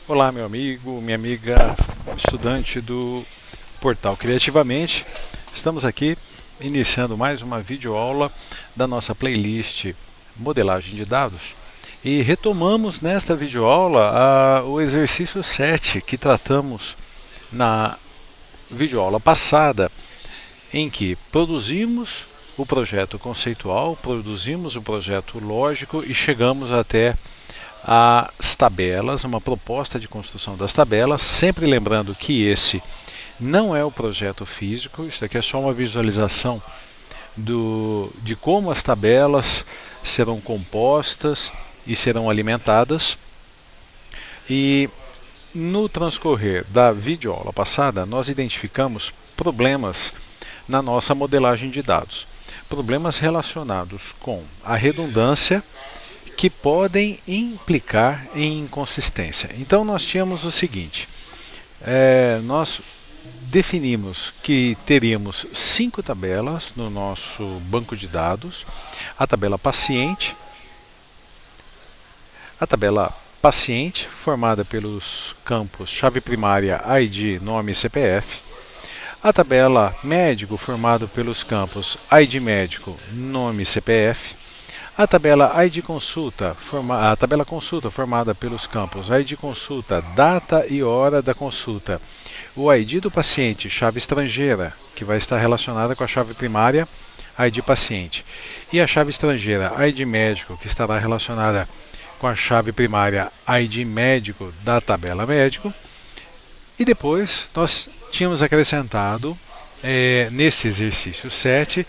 Olá, meu amigo, minha amiga, estudante do portal Criativamente. Estamos aqui iniciando mais uma videoaula da nossa playlist Modelagem de Dados. E retomamos nesta videoaula o exercício 7 que tratamos na videoaula passada, em que produzimos o projeto conceitual, produzimos o projeto lógico e chegamos até as tabelas, uma proposta de construção das tabelas, sempre lembrando que esse não é o projeto físico, isso aqui é só uma visualização de como as tabelas serão compostas e serão alimentadas. E no transcorrer da videoaula passada, nós identificamos problemas na nossa modelagem de dados. Problemas relacionados com a redundância, que podem implicar em inconsistência. Então nós tínhamos o seguinte, nós definimos que teríamos 5 tabelas no nosso banco de dados: a tabela paciente formada pelos campos chave primária, ID, nome e CPF, a tabela médico formada pelos campos ID médico, nome e CPF, a tabela ID consulta, a tabela consulta formada pelos campos ID consulta, data e hora da consulta, o ID do paciente, chave estrangeira, que vai estar relacionada com a chave primária ID paciente, e a chave estrangeira ID médico, que estará relacionada com a chave primária ID médico da tabela médico. E depois nós tínhamos acrescentado neste exercício 7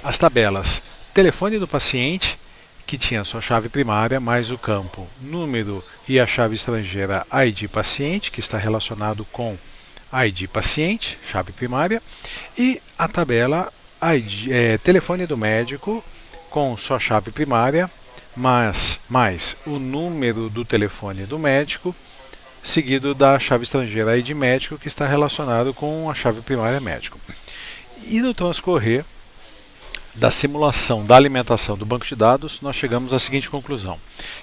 as tabelas telefone do paciente, que tinha sua chave primária, mais o campo número e a chave estrangeira ID paciente, que está relacionado com ID paciente, chave primária, e a tabela telefone do médico, com sua chave primária, mais o número do telefone do médico, seguido da chave estrangeira ID médico, que está relacionado com a chave primária médico. E no transcorrer da simulação da alimentação do banco de dados, nós chegamos à seguinte conclusão: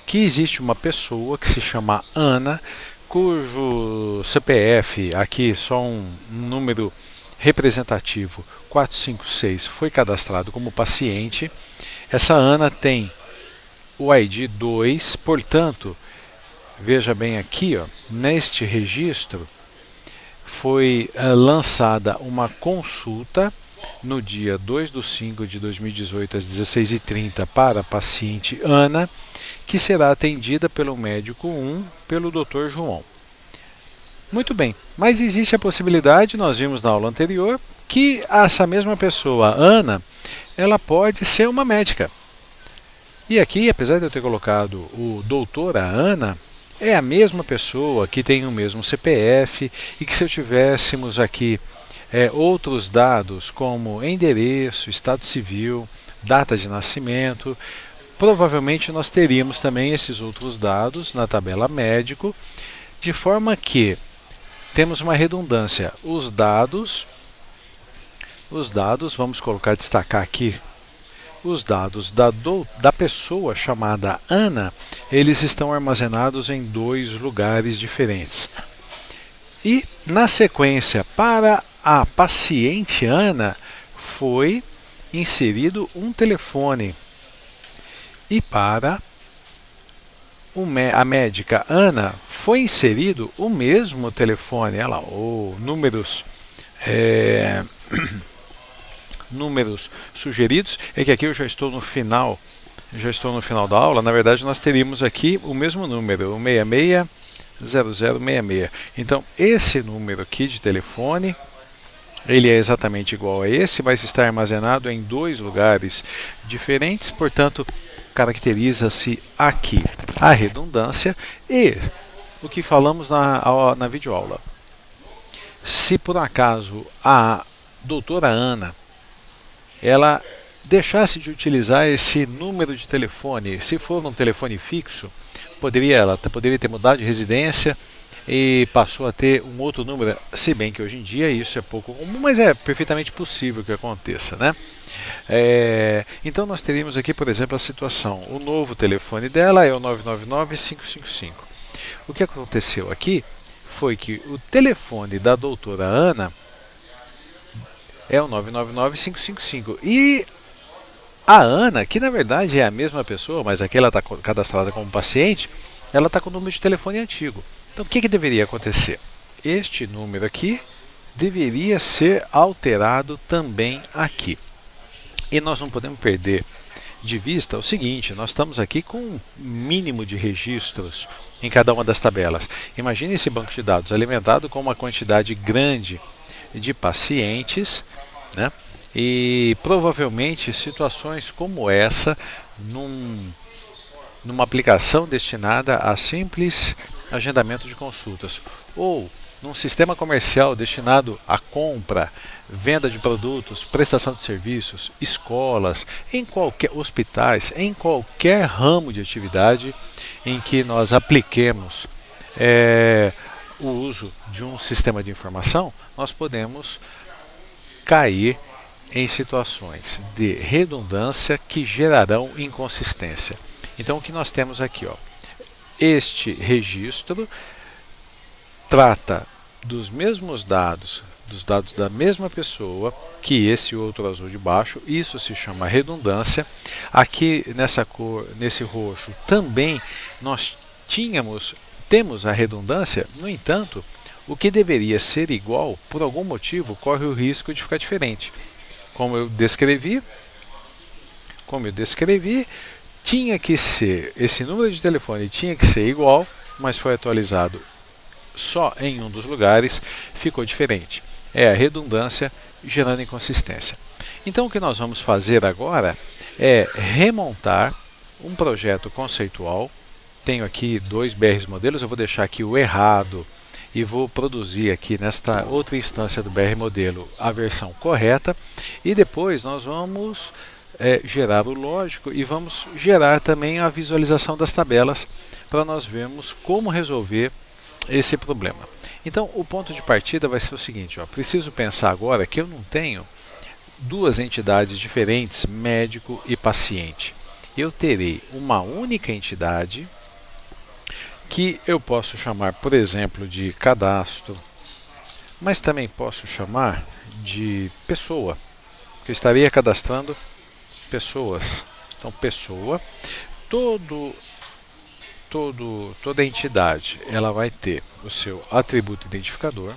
que existe uma pessoa que se chama Ana, cujo CPF, aqui só um número representativo, 456, foi cadastrado como paciente. Essa Ana tem o ID 2, portanto, veja bem aqui, neste registro foi lançada uma consulta no dia 2/5/2018 às 16h30 para a paciente Ana, que será atendida pelo médico 1, pelo Dr. João. Muito bem, mas existe a possibilidade, nós vimos na aula anterior, que essa mesma pessoa, Ana, ela pode ser uma médica. E aqui, apesar de eu ter colocado o doutora Ana, é a mesma pessoa que tem o mesmo CPF, e que se eu tivéssemos aqui outros dados como endereço, estado civil, data de nascimento, provavelmente nós teríamos também esses outros dados na tabela médico, de forma que temos uma redundância. Os dados, vamos destacar aqui, os dados da pessoa chamada Ana, eles estão armazenados em 2 lugares diferentes. E, na sequência, para a paciente Ana, foi inserido um telefone. E para a médica Ana, foi inserido o mesmo telefone. Olha lá, números números sugeridos. É que aqui eu já estou no final da aula. Na verdade, nós teríamos aqui o mesmo número, o 660066. Então, esse número aqui de telefone, ele é exatamente igual a esse, mas está armazenado em 2 lugares diferentes, portanto, caracteriza-se aqui a redundância e o que falamos na videoaula. Se por acaso a doutora Ana ela deixasse de utilizar esse número de telefone, se for um telefone fixo, ela poderia ter mudado de residência e passou a ter um outro número, se bem que hoje em dia isso é pouco comum, mas é perfeitamente possível que aconteça, né? Então nós teríamos aqui, por exemplo, a situação: o novo telefone dela é o 999-555. o que aconteceu aqui foi que o telefone da doutora Ana é o 999-555 e a Ana, que na verdade é a mesma pessoa, mas aqui ela está cadastrada como paciente, ela está com o número de telefone antigo. Então o que deveria acontecer? Este número aqui deveria ser alterado também aqui. E nós não podemos perder de vista o seguinte, nós estamos aqui com um mínimo de registros em cada uma das tabelas. Imagine esse banco de dados alimentado com uma quantidade grande de pacientes, né? E provavelmente situações como essa numa aplicação destinada a simples agendamento de consultas ou num sistema comercial destinado à compra, venda de produtos, prestação de serviços, escolas, em qualquer hospitais, em qualquer ramo de atividade em que nós apliquemos o uso de um sistema de informação, nós podemos cair em situações de redundância que gerarão inconsistência. Então o que nós temos aqui, ó, este registro trata dos mesmos dados, dos dados da mesma pessoa, que esse outro azul de baixo, isso se chama redundância. Aqui nessa cor, nesse roxo, também nós temos a redundância, no entanto, o que deveria ser igual, por algum motivo, corre o risco de ficar diferente. Como eu descrevi, tinha que ser, esse número de telefone tinha que ser igual, mas foi atualizado só em um dos lugares, ficou diferente. É a redundância gerando inconsistência. Então o que nós vamos fazer agora é remontar um projeto conceitual. Tenho aqui 2 BRs modelos, eu vou deixar aqui o errado e vou produzir aqui nesta outra instância do BR modelo a versão correta e depois nós vamos gerar o lógico e vamos gerar também a visualização das tabelas para nós vermos como resolver esse problema. Então o ponto de partida vai ser o seguinte, ó, preciso pensar agora que eu não tenho duas entidades diferentes, médico e paciente. Eu terei uma única entidade que eu posso chamar, por exemplo, de cadastro, mas também posso chamar de pessoa, que eu estaria cadastrando pessoas. Então pessoa, toda entidade ela vai ter o seu atributo identificador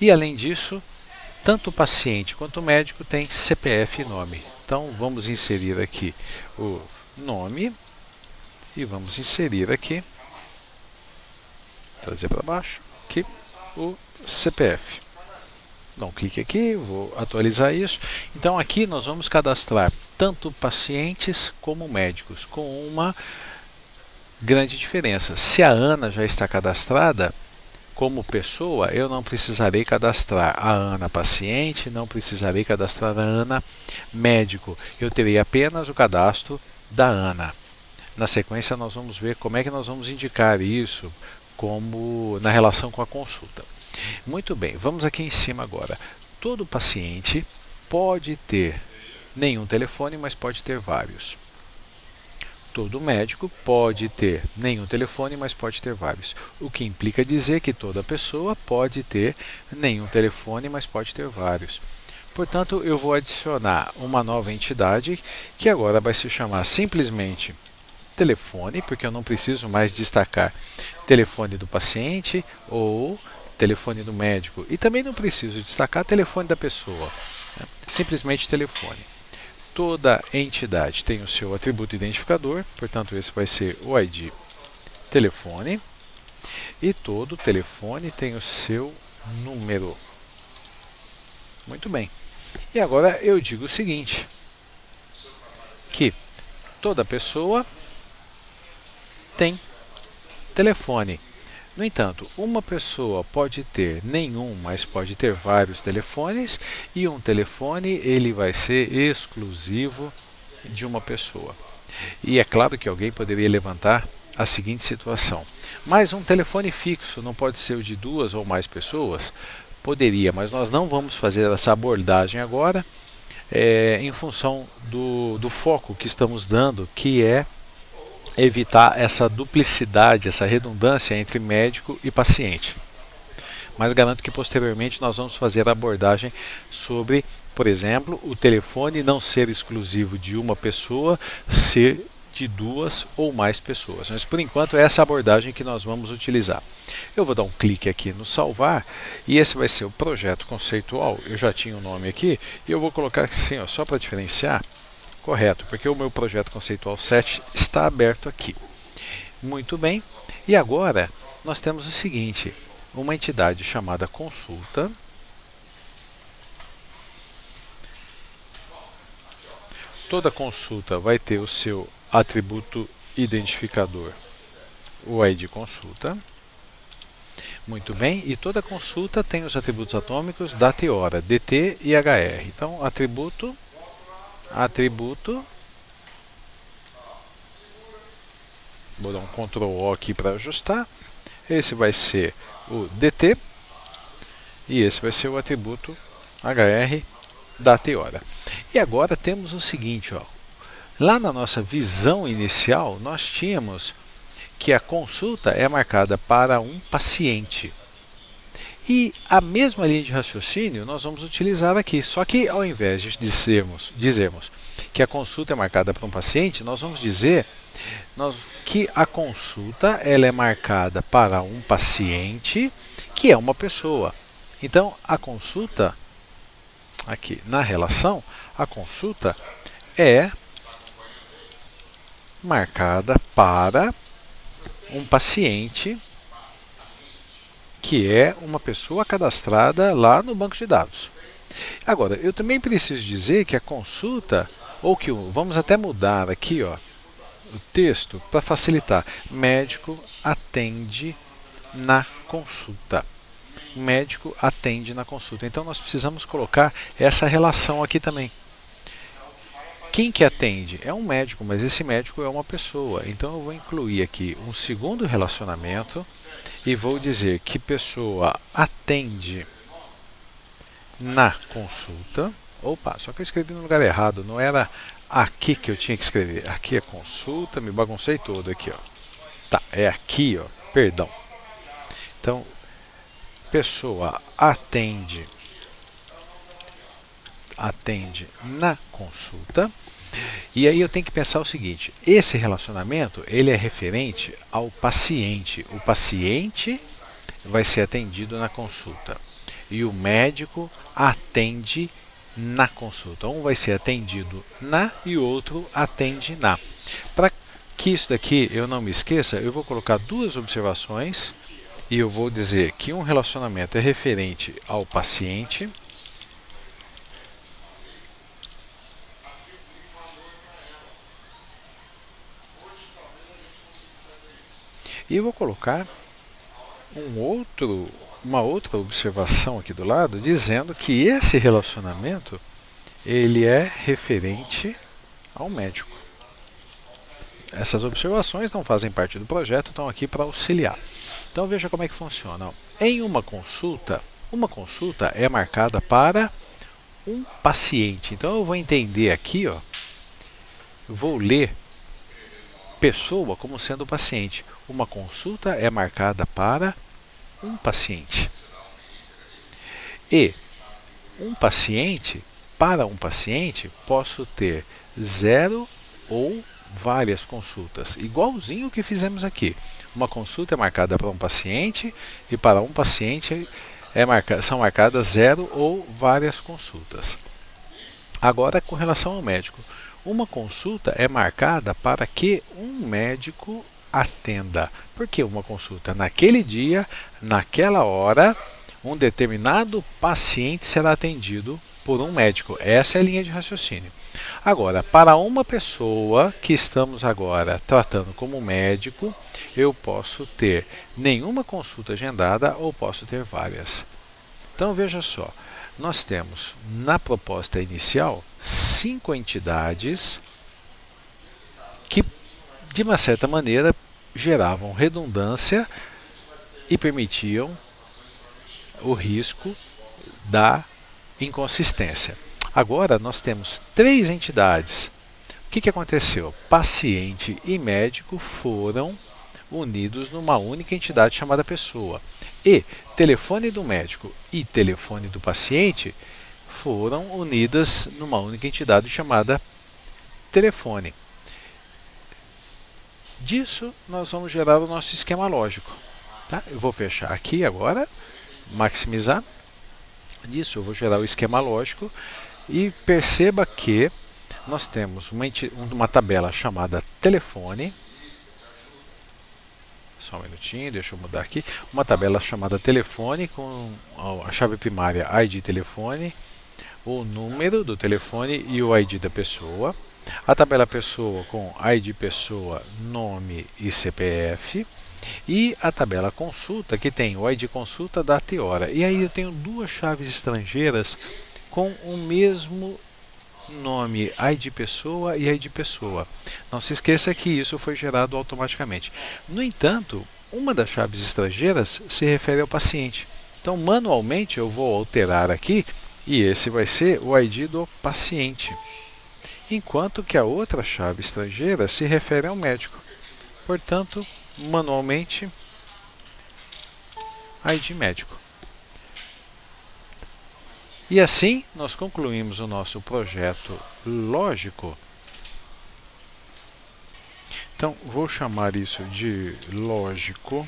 e além disso tanto o paciente quanto o médico tem CPF e nome. Então vamos inserir aqui o nome e vamos inserir aqui, trazer para baixo, aqui o CPF. Dá um clique aqui, vou atualizar isso. Então aqui nós vamos cadastrar tanto pacientes como médicos, com uma grande diferença. Se a Ana já está cadastrada como pessoa, eu não precisarei cadastrar a Ana paciente, não precisarei cadastrar a Ana médico. Eu terei apenas o cadastro da Ana. Na sequência nós vamos ver como é que nós vamos indicar isso como na relação com a consulta. Muito bem, vamos aqui em cima agora. Todo paciente pode ter nenhum telefone, mas pode ter vários. Todo médico pode ter nenhum telefone, mas pode ter vários. O que implica dizer que toda pessoa pode ter nenhum telefone, mas pode ter vários. Portanto, eu vou adicionar uma nova entidade que agora vai se chamar simplesmente telefone, porque eu não preciso mais destacar telefone do paciente ou telefone do médico. E também não preciso destacar telefone da pessoa, né? Simplesmente telefone. Toda entidade tem o seu atributo identificador, portanto esse vai ser o ID telefone. E todo telefone tem o seu número. Muito bem. E agora eu digo o seguinte, que toda pessoa tem telefone. No entanto, uma pessoa pode ter nenhum, mas pode ter vários telefones, e um telefone ele vai ser exclusivo de uma pessoa. E é claro que alguém poderia levantar a seguinte situação: mas um telefone fixo não pode ser o de 2 ou mais pessoas? Poderia, mas nós não vamos fazer essa abordagem agora, em função do foco que estamos dando, que é evitar essa duplicidade, essa redundância entre médico e paciente. Mas garanto que posteriormente nós vamos fazer a abordagem sobre, por exemplo, o telefone não ser exclusivo de uma pessoa, ser de duas ou mais pessoas. Mas por enquanto é essa abordagem que nós vamos utilizar. Eu vou dar um clique aqui no salvar e esse vai ser o projeto conceitual. Eu já tinha o nome aqui e eu vou colocar assim, ó, só para diferenciar. Correto, porque o meu projeto conceitual 7 está aberto aqui. Muito bem, e agora nós temos o seguinte, uma entidade chamada consulta. Toda consulta vai ter o seu atributo identificador, o ID consulta. Muito bem, e toda consulta tem os atributos atômicos data e hora, DT e HR. Então, atributo, vou dar um Ctrl O aqui para ajustar. Esse vai ser o DT e esse vai ser o atributo HR, data e hora. E agora temos o seguinte, ó. Lá na nossa visão inicial, nós tínhamos que a consulta é marcada para um paciente. E a mesma linha de raciocínio nós vamos utilizar aqui, só que ao invés de dizermos que a consulta é marcada para um paciente, nós vamos dizer que a consulta ela é marcada para um paciente que é uma pessoa. Então, a consulta, aqui na relação, a consulta é marcada para um paciente que é uma pessoa cadastrada lá no banco de dados. Agora, eu também preciso dizer que a consulta, ou que vamos até mudar aqui, ó, o texto para facilitar. Médico atende na consulta. Médico atende na consulta. Então nós precisamos colocar essa relação aqui também. Quem que atende? É um médico, mas esse médico é uma pessoa. Então eu vou incluir aqui um segundo relacionamento e vou dizer que pessoa atende na consulta. Opa, só que eu escrevi no lugar errado, não era aqui que eu tinha que escrever. Aqui é consulta, me baguncei todo aqui, ó. Tá, é aqui, ó, perdão. Então, pessoa atende na consulta. E aí eu tenho que pensar o seguinte, esse relacionamento ele é referente ao paciente. O paciente vai ser atendido na consulta e o médico atende na consulta. Um vai ser atendido na e o outro atende na. Para que isso daqui eu não me esqueça, eu vou colocar duas observações e eu vou dizer que um relacionamento é referente ao paciente e eu vou colocar uma outra observação aqui do lado, dizendo que esse relacionamento ele é referente ao médico. Essas observações não fazem parte do projeto, estão aqui para auxiliar. Então veja como é que funciona. Em uma consulta é marcada para um paciente. Então eu vou entender aqui, ó, vou ler pessoa como sendo o paciente. Uma consulta é marcada para um paciente. E para um paciente, posso ter 0 ou várias consultas, igualzinho o que fizemos aqui. Uma consulta é marcada para um paciente e para um paciente são marcadas 0 ou várias consultas. Agora, com relação ao médico, uma consulta é marcada para que um médico atenda. Porque uma consulta naquele dia, naquela hora, um determinado paciente será atendido por um médico. Essa é a linha de raciocínio. Agora, para uma pessoa que estamos agora tratando como médico, eu posso ter nenhuma consulta agendada ou posso ter várias. Então veja só, nós temos na proposta inicial 5 entidades que de uma certa maneira geravam redundância e permitiam o risco da inconsistência. Agora nós temos 3 entidades O que aconteceu? Paciente e médico foram unidos numa única entidade chamada pessoa. E telefone do médico e telefone do paciente foram unidas numa única entidade chamada telefone. Disso nós vamos gerar o nosso esquema lógico. Tá? Eu vou fechar aqui agora, maximizar. Disso eu vou gerar o esquema lógico e perceba que nós temos uma tabela chamada telefone. Só um minutinho, deixa eu mudar aqui. Uma tabela chamada telefone com a chave primária ID telefone, o número do telefone e o ID da pessoa. A tabela pessoa com ID pessoa, nome e CPF. E a tabela consulta que tem o ID consulta, data e hora. E aí eu tenho duas chaves estrangeiras com o mesmo nome, ID pessoa e ID pessoa. Não se esqueça que isso foi gerado automaticamente. No entanto, uma das chaves estrangeiras se refere ao paciente. Então, manualmente, eu vou alterar aqui e esse vai ser o ID do paciente. Enquanto que a outra chave estrangeira se refere ao médico. Portanto, manualmente, ID médico. E assim nós concluímos o nosso projeto lógico. Então, vou chamar isso de lógico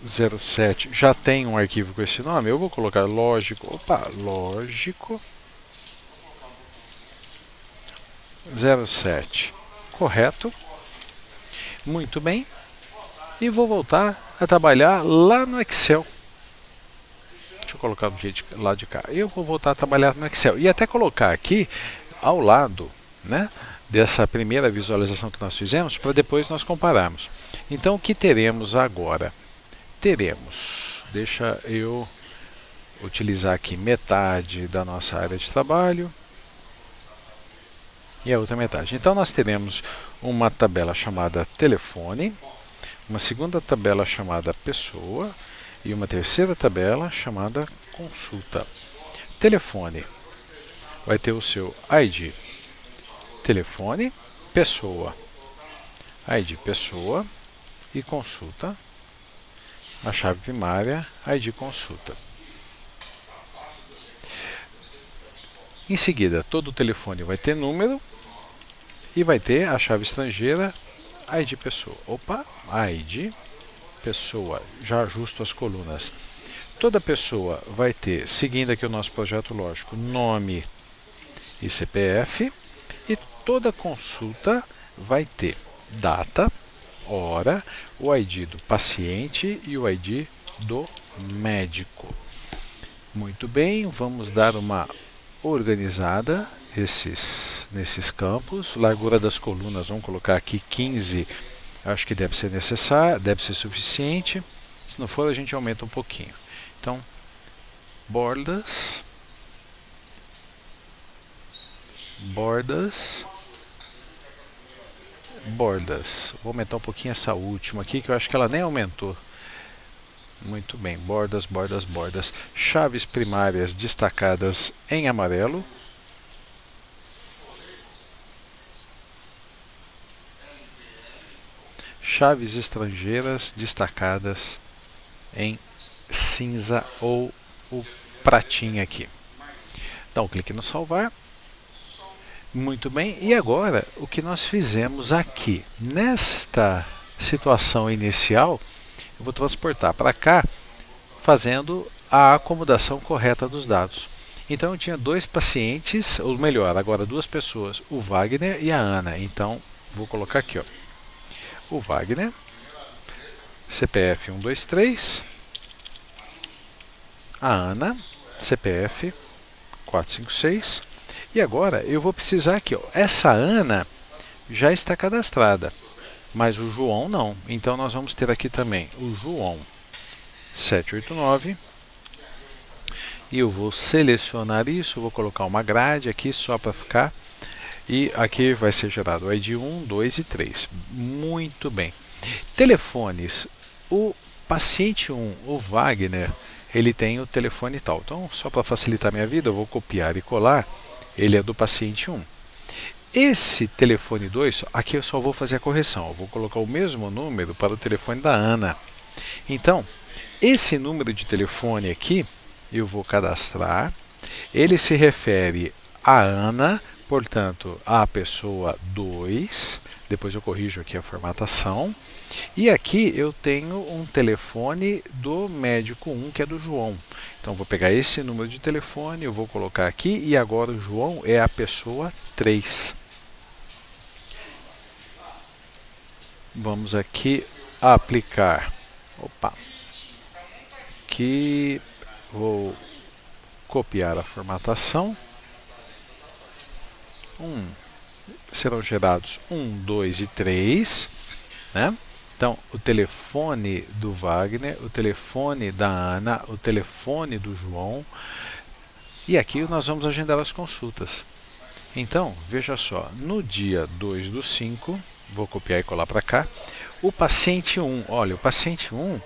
07. Já tem um arquivo com esse nome, eu vou colocar lógico 07. Correto? Muito bem. E vou voltar a trabalhar lá no Excel. Deixa eu colocar do jeito lá de cá. Eu vou voltar a trabalhar no Excel. E até colocar aqui ao lado, né, dessa primeira visualização que nós fizemos, para depois nós compararmos. Então, o que teremos agora? Deixa eu utilizar aqui metade da nossa área de trabalho e a outra metade. Então, nós teremos uma tabela chamada telefone, uma segunda tabela chamada pessoa e uma terceira tabela chamada consulta. Telefone vai ter o seu ID telefone, pessoa, ID pessoa e consulta, a chave primária, ID consulta. Em seguida, todo o telefone vai ter número e vai ter a chave estrangeira ID pessoa. ID pessoa, já ajusto as colunas. Toda pessoa vai ter, seguindo aqui o nosso projeto lógico, nome e CPF, e toda consulta vai ter data, hora, o ID do paciente e o ID do médico. Muito bem, vamos dar uma organizada nesses campos. Largura das colunas, vamos colocar aqui 15. Acho que deve ser necessário, deve ser suficiente. Se não for, a gente aumenta um pouquinho. Então, bordas. Vou aumentar um pouquinho essa última aqui, que eu acho que ela nem aumentou. Muito bem, bordas. Chaves primárias destacadas em amarelo. Chaves estrangeiras destacadas em cinza ou o pratinho aqui. Então, clique no salvar. Muito bem, e agora o que nós fizemos aqui? Nesta situação inicial, eu vou transportar para cá, fazendo a acomodação correta dos dados. Então eu tinha dois pacientes, ou melhor, agora duas pessoas, o Wagner e a Ana. Então, vou colocar aqui, ó. O Wagner, CPF 123, a Ana, CPF 456, e agora eu vou precisar aqui, ó, essa Ana já está cadastrada, mas o João não, então nós vamos ter aqui também o João 789, e eu vou selecionar isso, vou colocar uma grade aqui só para ficar. E aqui vai ser gerado o ID 1, 2 e 3. Muito bem. Telefones. O paciente 1, o Wagner, ele tem o telefone tal. Então, só para facilitar minha vida, eu vou copiar e colar. Ele é do paciente 1. esse telefone 2, aqui eu só vou fazer a correção, eu vou colocar o mesmo número para o telefone da Ana. Então, esse número de telefone aqui, eu vou cadastrar, ele se refere a Ana, portanto, a pessoa 2, depois eu corrijo aqui a formatação, e aqui eu tenho um telefone do médico 1, que é do João. Então, vou pegar esse número de telefone, eu vou colocar aqui, e agora o João é a pessoa 3. Vamos aqui aplicar. Opa! Aqui vou copiar a formatação. Serão gerados 1, 2 e 3, né? Então, o telefone do Wagner, o telefone da Ana, o telefone do João. E aqui nós vamos agendar as consultas. Então, veja só, no dia 2/5, vou copiar e colar para cá, o paciente 1, olha, o paciente 1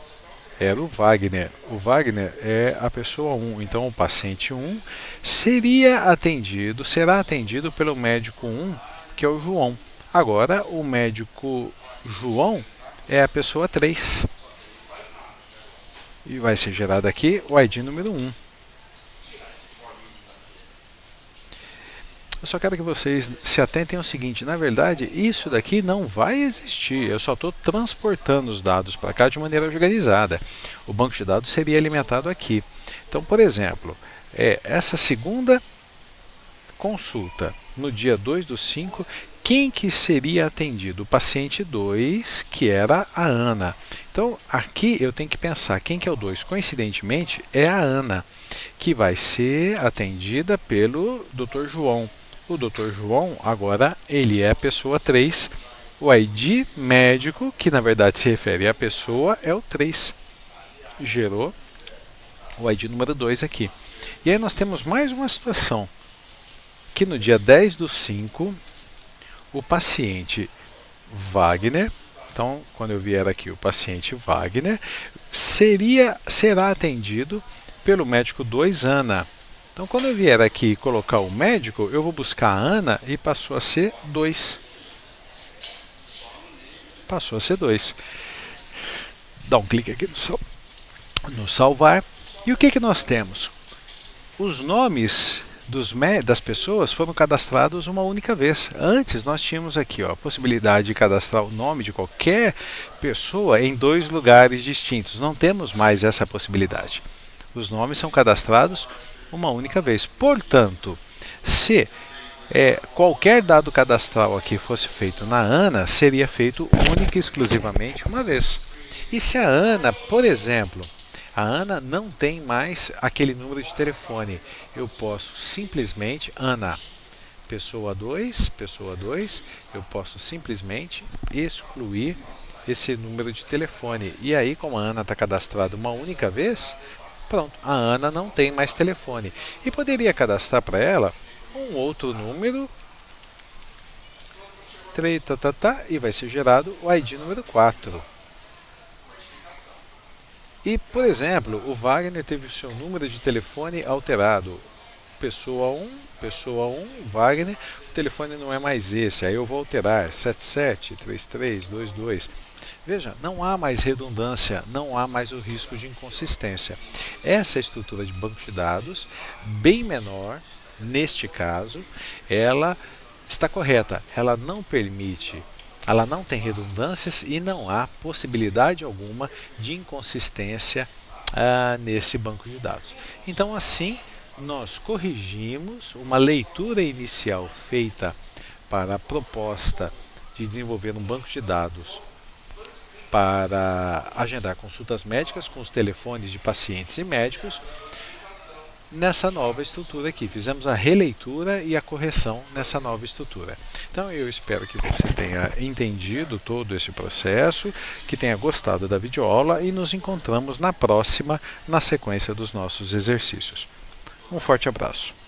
era o Wagner. O Wagner é a pessoa 1, então o paciente 1 será atendido pelo médico 1, que é o João. Agora, o médico João é a pessoa 3. E vai ser gerado aqui o ID número 1. Eu só quero que vocês se atentem ao seguinte, na verdade, isso daqui não vai existir, eu só estou transportando os dados para cá de maneira organizada. O banco de dados seria alimentado aqui. Então, por exemplo, essa segunda consulta, no dia 2/5, quem que seria atendido? O paciente 2, que era a Ana. Então, aqui eu tenho que pensar, quem que é o 2? Coincidentemente, é a Ana, que vai ser atendida pelo Dr. João. O Dr. João, agora, ele é a pessoa 3. O ID médico, que na verdade se refere à pessoa, é o 3. Gerou o ID número 2 aqui. E aí nós temos mais uma situação, que no dia 10/5, o paciente Wagner, então quando eu vier aqui o paciente Wagner, será atendido pelo médico 2, Ana. Então, quando eu vier aqui colocar o médico, eu vou buscar a Ana e passou a ser 2. Passou a ser 2. Dá um clique aqui no salvar. E o que nós temos? Os nomes das pessoas foram cadastrados uma única vez. Antes, nós tínhamos aqui a possibilidade de cadastrar o nome de qualquer pessoa em 2 lugares distintos. Não temos mais essa possibilidade. Os nomes são cadastrados uma única vez. Portanto, se qualquer dado cadastral aqui fosse feito na Ana, seria feito única e exclusivamente uma vez. E se a Ana, por exemplo, a Ana não tem mais aquele número de telefone, eu posso simplesmente, Ana, pessoa 2, eu posso simplesmente excluir esse número de telefone. E aí, como a Ana está cadastrada uma única vez, pronto, a Ana não tem mais telefone. E poderia cadastrar para ela um outro número, e vai ser gerado o ID número 4. E, por exemplo, o Wagner teve o seu número de telefone alterado. Pessoa 1, Wagner, o telefone não é mais esse, aí eu vou alterar 773322. Veja, não há mais redundância, não há mais o risco de inconsistência. Essa estrutura de banco de dados, bem menor, neste caso, ela está correta. Ela não tem redundâncias e não há possibilidade alguma de inconsistência nesse banco de dados. Então, assim, nós corrigimos uma leitura inicial feita para a proposta de desenvolver um banco de dados para agendar consultas médicas com os telefones de pacientes e médicos. Nessa nova estrutura aqui, fizemos a releitura e a correção nessa nova estrutura. Então eu espero que você tenha entendido todo esse processo, que tenha gostado da videoaula e nos encontramos na próxima, na sequência dos nossos exercícios. Um forte abraço.